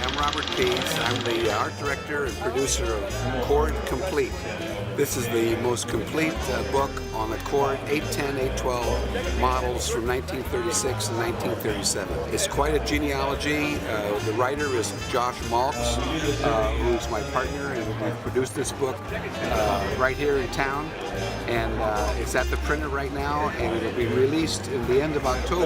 I'm Robert Pease. I'm the art director and producer of Cord Complete. This is the most complete book on the Cord 810, 812 models from 1936 and 1937. It's quite a genealogy. The writer is Josh Maltz, who's my partner, and we've produced this book right here in town. And it's at the printer right now, and it'll be released in the end of October.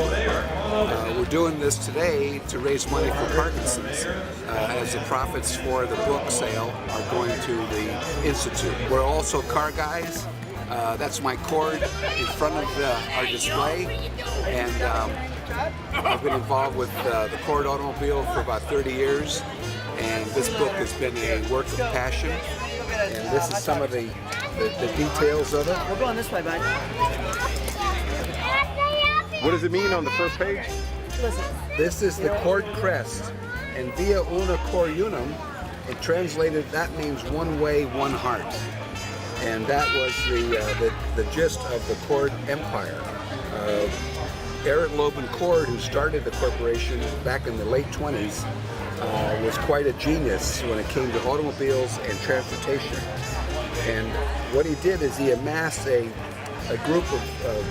We're doing this today to raise money for Parkinson's, as the profits for the book sale are going to the Institute. We're also car guys. That's my Cord in front of our display, and I've been involved with the Cord automobile for about 30 years, and this book has been a work of passion, and this is some of the details of it. We're going this way, bud. What does it mean on the first page? Listen. This is the Cord crest, and via una cor unum, it translated, that means one way, one heart. And that was the gist of the Cord empire. Eric Loeb Cord, who started the corporation back in the late 20s, was quite a genius when it came to automobiles and transportation. And what he did is he amassed a group of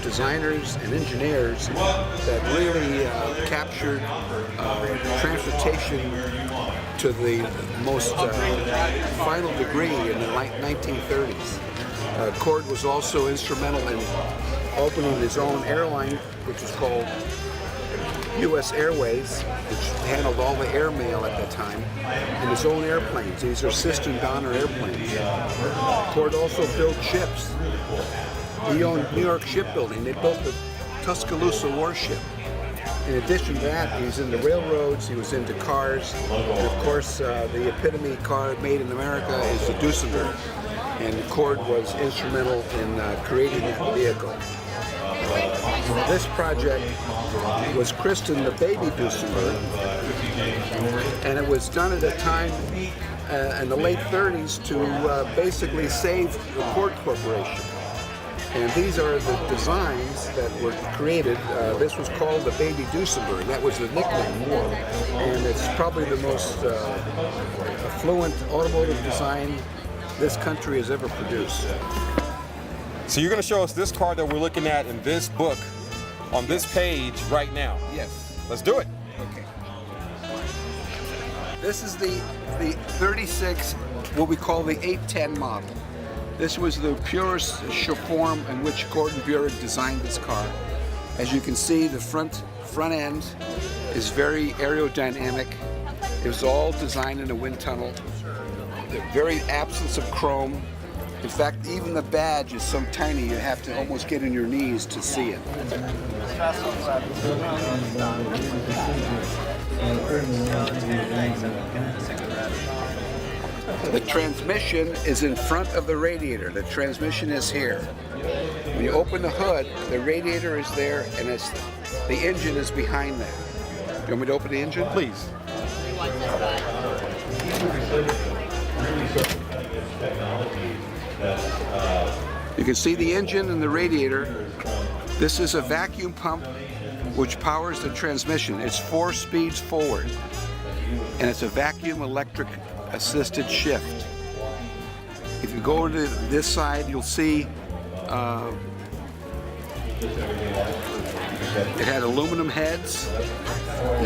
designers and engineers that really captured transportation to the most final degree in the 1930s. Cord was also instrumental in opening his own airline, which was called U.S. Airways, which handled all the airmail at that time, and his own airplanes. These are Cistern Donner airplanes. Cord also built ships. He owned New York Shipbuilding. They built the Tuscaloosa warship. In addition to that, he was in the railroads, he was into cars, and of course the epitome car made in America is the Duesenberg, and Cord was instrumental in creating that vehicle. This project was christened the Baby Duesenberg, and it was done at a time in the late 30s to basically save the Cord Corporation. And these are the designs that were created. This was called the Baby Duesenberg. That was the nickname. And it's probably the most affluent automotive design this country has ever produced. So you're going to show us this car that we're looking at in this book on this page right now. Yes. Let's do it. Okay. This is the 36, what we call the 810 model. This was the purest form in which Gordon Buick designed this car. As you can see, the front end is very aerodynamic. It was all designed in a wind tunnel. The very absence of chrome. In fact, even the badge is so tiny you have to almost get on your knees to see it. The transmission is in front of the radiator. The transmission is here. When you open the hood, the radiator is there, and the engine is behind that. Do you want me to open the engine? Please. You can see the engine and the radiator. This is a vacuum pump which powers the transmission. It's 4 speeds forward, and it's a vacuum electric assisted shift. If you go to this side, you'll see it had aluminum heads.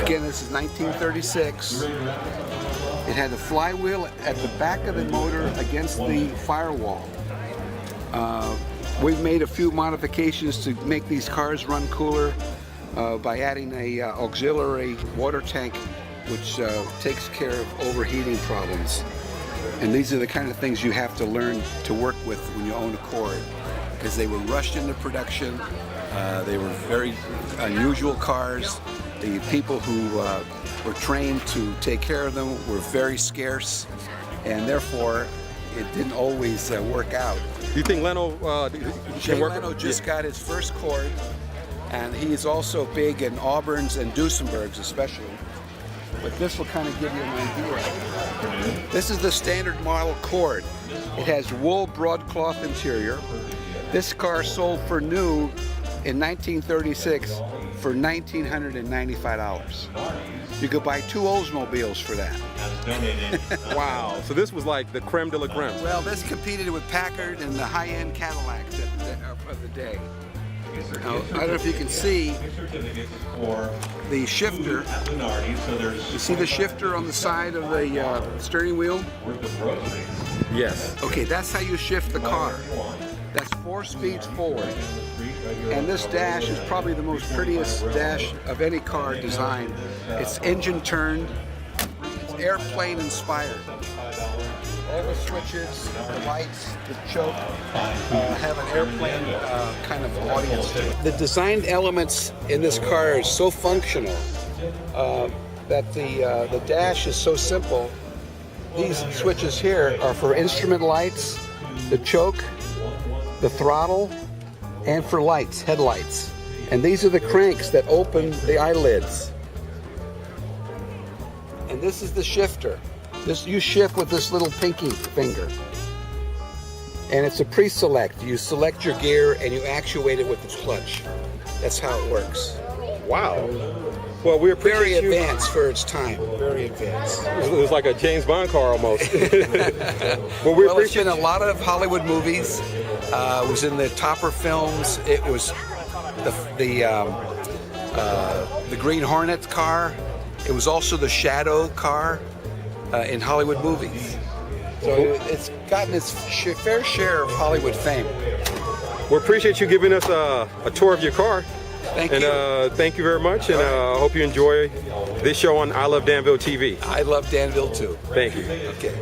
Again, this is 1936. It had the flywheel at the back of the motor against the firewall. We've made a few modifications to make these cars run cooler by adding a auxiliary water tank which takes care of overheating problems. And these are the kind of things you have to learn to work with when you own a Cord, because they were rushed into production. They were very unusual cars. The people who were trained to take care of them were very scarce, and therefore it didn't always work out. Do you think Leno Jay Leno just got his first Cord, and he's also big in Auburns and Duesenbergs especially. But this will kind of give you an idea. This is the standard model Cord. It has wool broadcloth interior. This car sold for new in 1936 for $1,995. You could buy 2 Oldsmobiles for that. Wow. So this was like the creme de la creme. Well, this competed with Packard and the high-end Cadillacs of the day. Now, I don't know if you can see the shifter. You see the shifter on the side of the steering wheel? Yes. Okay, that's how you shift the car. That's 4 speeds forward. And this dash is probably the most prettiest dash of any car designed. It's engine turned, it's airplane inspired. All the switches, the lights, the choke have an airplane kind of audience to it. The designed elements in this car are so functional that the dash is so simple. These switches here are for instrument lights, the choke, the throttle, and for lights, headlights. And these are the cranks that open the eyelids. And this is the shifter. You shift with this little pinky finger. And it's a pre-select. You select your gear and you actuate it with the clutch. That's how it works. Wow. Well, we appreciate Very advanced for its time. Very advanced. It was like a James Bond car almost. Well, Well, it's been a lot of Hollywood movies. It was in the Topper films. It was the Green Hornet car. It was also the Shadow car in Hollywood movies. So it's gotten its fair share of Hollywood fame. We appreciate you giving us a tour of your car. Thank you. And thank you very much. And I hope you enjoy this show on I Love Danville TV. I love Danville too. Thank you. Okay.